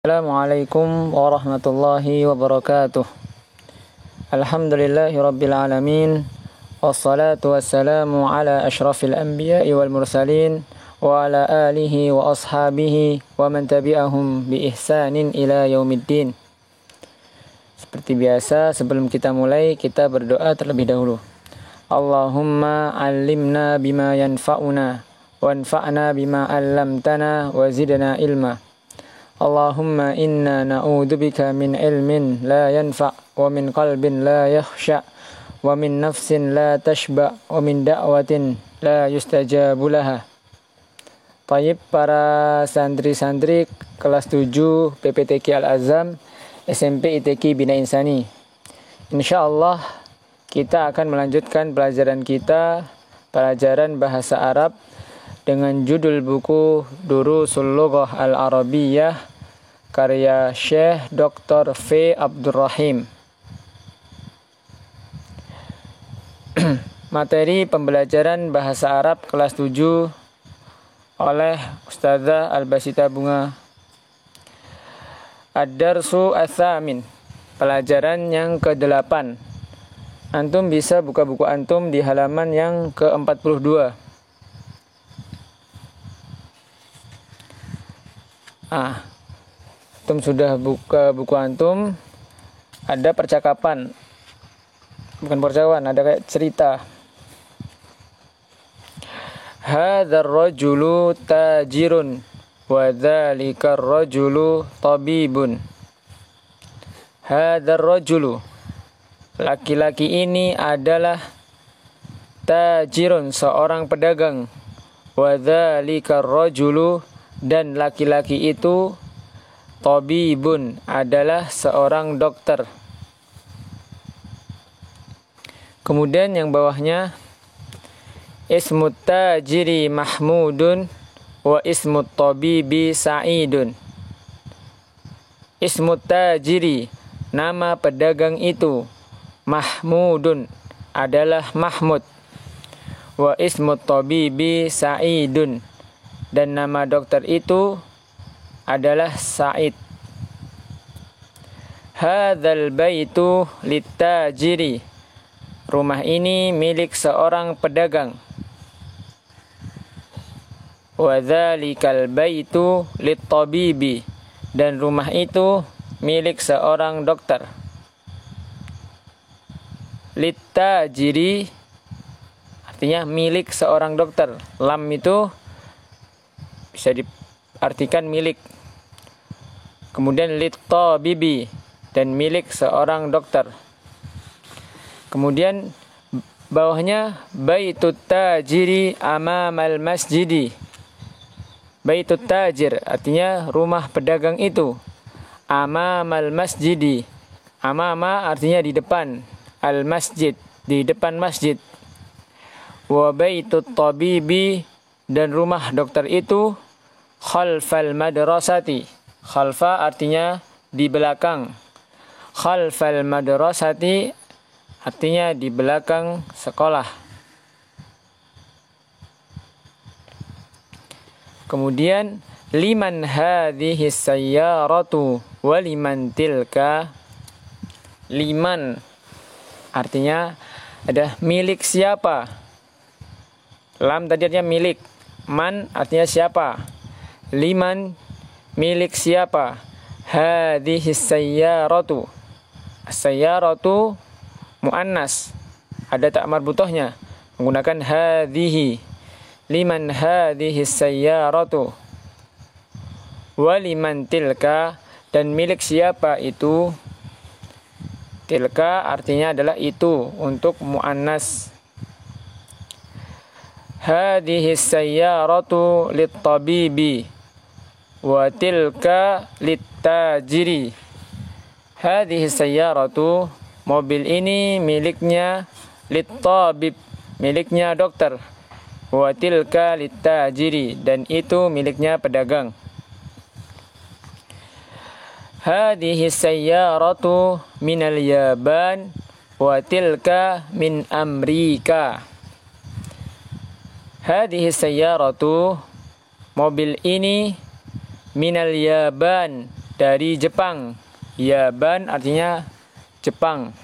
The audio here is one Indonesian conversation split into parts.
Assalamualaikum warahmatullahi wabarakatuh. Alhamdulillahi rabbil alamin. Wassalatu wassalamu ala ashrafil anbiya'i wal mursalin wa ala alihi wa ashabihi wa man tabi'ahum bi ihsanin ila yaumiddin. Seperti biasa, sebelum kita mulai, kita berdoa terlebih dahulu. Allahumma allimna bima yanfa'una wanfa'na bima 'allamtana wa zidna ilma. Allahumma inna na'udzubika min ilmin la yanfa' wa min qalbin la yakhsha' wa min nafsin la tashba' wa min da'watin la yustajabu laha. Tayyib, para santri-santri kelas 7 PPTQ Al-Azam SMP ITQ Bina Insani. Insyaallah kita akan melanjutkan pelajaran kita, pelajaran bahasa Arab dengan judul buku Durusul Lughah Al-Arabiyyah karya Syekh Dr. V. Abdurrahim. Materi pembelajaran bahasa Arab kelas 7 oleh Ustazah Albasita Bunga. Ad-Darsu Ats-Tsamin, pelajaran yang ke-8. Antum bisa buka buku antum di halaman yang ke-42. Antum sudah buka buku antum, ada percakapan, bukan percakapan, ada kayak cerita. Hadzal rajulu tajirun wa dzalikar rajulu tabibun. Hadzal rajulu, laki-laki ini adalah tajirun, seorang pedagang, wa dzalikar rajulu, dan laki-laki itu tabibun, adalah seorang dokter. Kemudian yang bawahnya, ismut tajiri Mahmudun wa ismut tabibi Sa'idun. Ismut tajiri, nama pedagang itu, Mahmudun, adalah Mahmud, wa ismut tabibi Sa'idun, dan nama dokter itu adalah Sa'id. Hadzal baitu littajiri, rumah ini milik seorang pedagang. Wa dzalikal baitu littabibi, dan rumah itu milik seorang dokter. Littajiri artinya milik seorang dokter. Lam itu bisa diartikan milik. Kemudian littabibi, dan milik seorang dokter. Kemudian bawahnya baitut tajiri amamal masjidi. Baitut tajir artinya rumah pedagang itu. Amamal masjidi, amama artinya di depan, al masjid, di depan masjid. Wa baitut tabibi, dan rumah dokter itu khalfal madrasati. Khalfa artinya di belakang. Khalfal madrasati artinya di belakang sekolah. Kemudian liman hadhihi sayyaratu wa liman tilka. Liman artinya ada milik siapa. Lam tadi artinya milik. Man artinya siapa. Liman, milik siapa. Hadhihi sayyaratu. Sayyaratu muannas, ada tak marbutohnya, menggunakan hadhihi. Liman hadhihi sayyaratu. Wa liman tilka, dan milik siapa itu. Tilka artinya adalah itu, untuk muannas. Hadhihi sayyaratu littabibi wa tilka littajiri. Hadhihi sayyaratu, mobil ini miliknya, littabib, miliknya dokter, wa tilka littajiri, dan itu miliknya pedagang. Hadhihi sayyaratu minal Yaban wa tilka min Amrika. Hadhihi sayyaratu, mobil ini, minal Yaban, dari Jepang. Yaban artinya Jepang.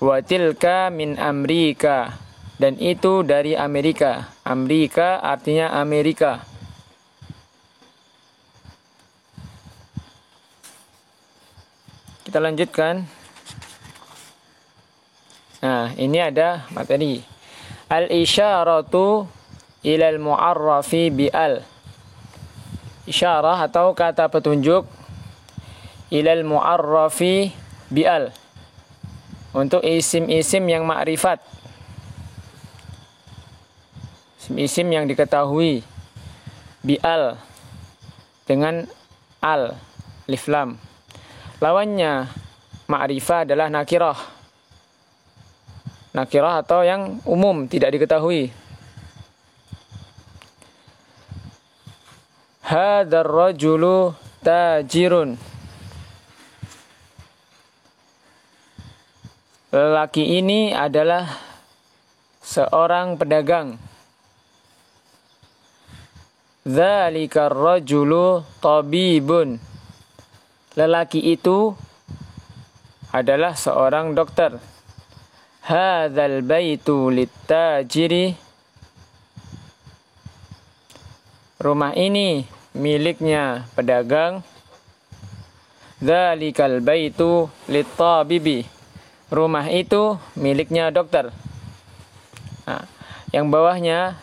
Wa tilka min Amerika, dan itu dari Amerika. Amerika artinya Amerika. Kita lanjutkan. Nah, ini ada materi. Al-isyaratu ilal mu'arrafi bi'al. Isyarah atau kata petunjuk ilal mu'arrafi bi'al, untuk isim-isim yang ma'rifat, isim-isim yang diketahui, bi'al, dengan al, alif lam. Lawannya ma'rifah adalah nakirah. Nakirah atau yang umum, tidak diketahui. Hadzal rajulu tajirun. Lelaki ini adalah seorang pedagang. Dzalikar rajulu tabibun. Lelaki itu adalah seorang dokter. Hadzal baitu littajiri. Rumah ini miliknya pedagang. Dzalikal baitu littabibi. Rumah itu miliknya dokter. Nah, yang bawahnya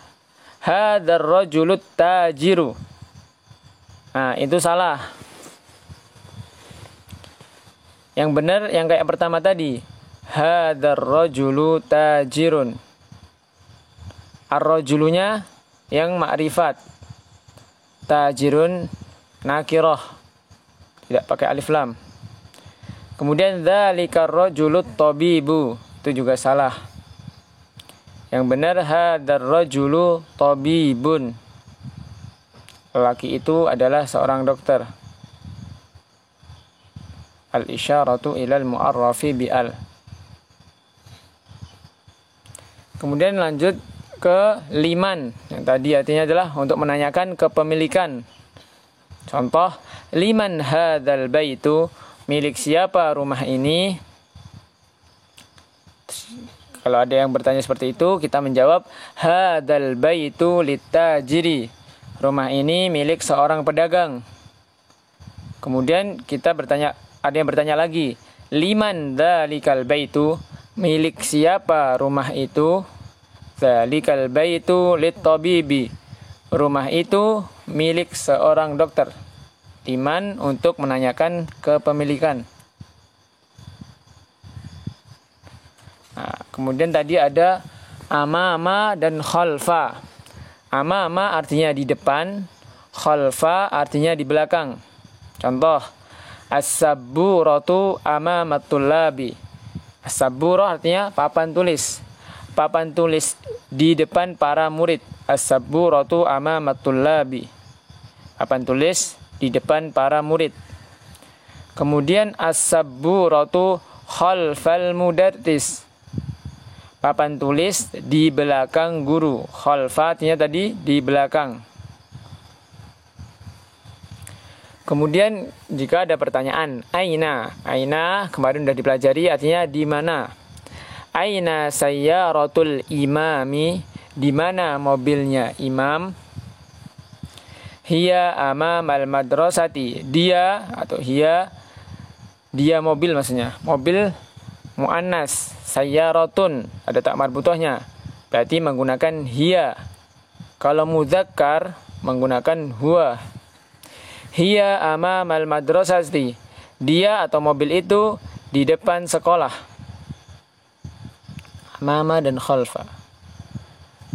hadzal rajulut tajiru. Nah, itu salah. Yang benar yang kayak pertama tadi. Hadzal rajulu tajirun. Ar-rajulunya yang ma'rifat. Tajirun nakirah. Tidak pakai alif lam. Kemudian dzalikar rajulut tabibu. Itu juga salah. Yang benar hadzal rajulu tabibun. Lelaki itu adalah seorang dokter. Al-isyaratu ilal mu'arrafi bi'al. Kemudian lanjut ke liman. Yang tadi artinya adalah untuk menanyakan kepemilikan. Contoh, liman hadzal baitu, milik siapa rumah ini? Kalau ada yang bertanya seperti itu, kita menjawab hadzal baitu littajiri. Rumah ini milik seorang pedagang. Kemudian kita bertanya, ada yang bertanya lagi, liman dzalikal baitu, milik siapa rumah itu? Dzalikal baitu littabibi. Rumah itu milik seorang dokter. Liman untuk menanyakan kepemilikan. Nah, kemudian tadi ada amama dan khalfa. Amama artinya di depan, khalfa artinya di belakang. Contoh, as-sabburatu amamatul labi. As-sabburah artinya papan tulis. Papan tulis di depan para murid. As-sabburatu amamatul labi. Papan tulis di depan para murid. Kemudian as-sabburatu khalfal mudarris. Papan tulis di belakang guru. Khalfa artinya tadi di belakang. Kemudian jika ada pertanyaan, aina. Aina kemarin sudah dipelajari artinya di mana. Aina sayyaratul imami, di mana mobilnya imam? Hiya amamal madrasati, dia atau hiya, dia mobil maksudnya. Mobil muannas, sayyaratun, ada tak marbutohnya. Berarti menggunakan hiya. Kalau mudzakkar menggunakan huwa. Hiya amamal madrasati, dia atau mobil itu di depan sekolah. Amama dan khalfa.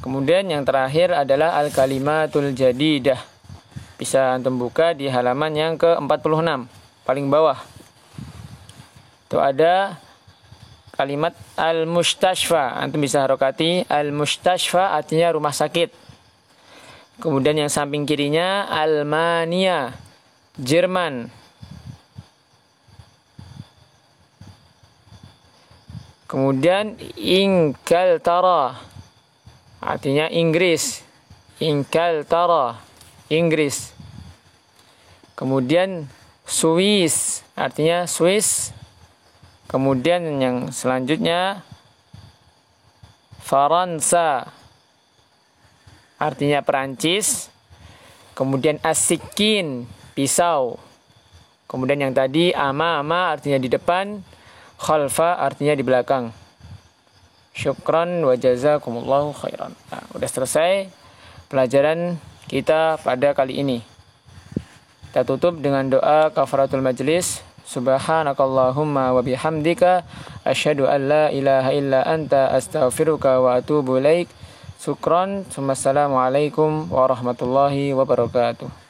Kemudian yang terakhir adalah al-kalimatul jadidah. Bisa antum buka di halaman yang ke-46, paling bawah. Itu ada kalimat al-mustashfa. Antum bisa harokati. Al-mustashfa artinya rumah sakit. Kemudian yang samping kirinya Almania, Jerman. Kemudian Ingkaltara artinya Inggris. Ingkaltara, Inggris. Kemudian Swiss artinya Swiss. Kemudian yang selanjutnya Faransa artinya Perancis. Kemudian asikin, pisau. Kemudian yang tadi ama artinya di depan, khalfa artinya di belakang. Syukran wa jazakumullahu khairan. Nah, udah selesai pelajaran kita pada kali ini. Kita tutup dengan doa kafaratul majlis. Subhanakallahumma wa bihamdika asyhadu an la ilaha illa anta astaghfiruka wa atubu ilaik. Syukran. Wassalamualaikum warahmatullahi wabarakatuh.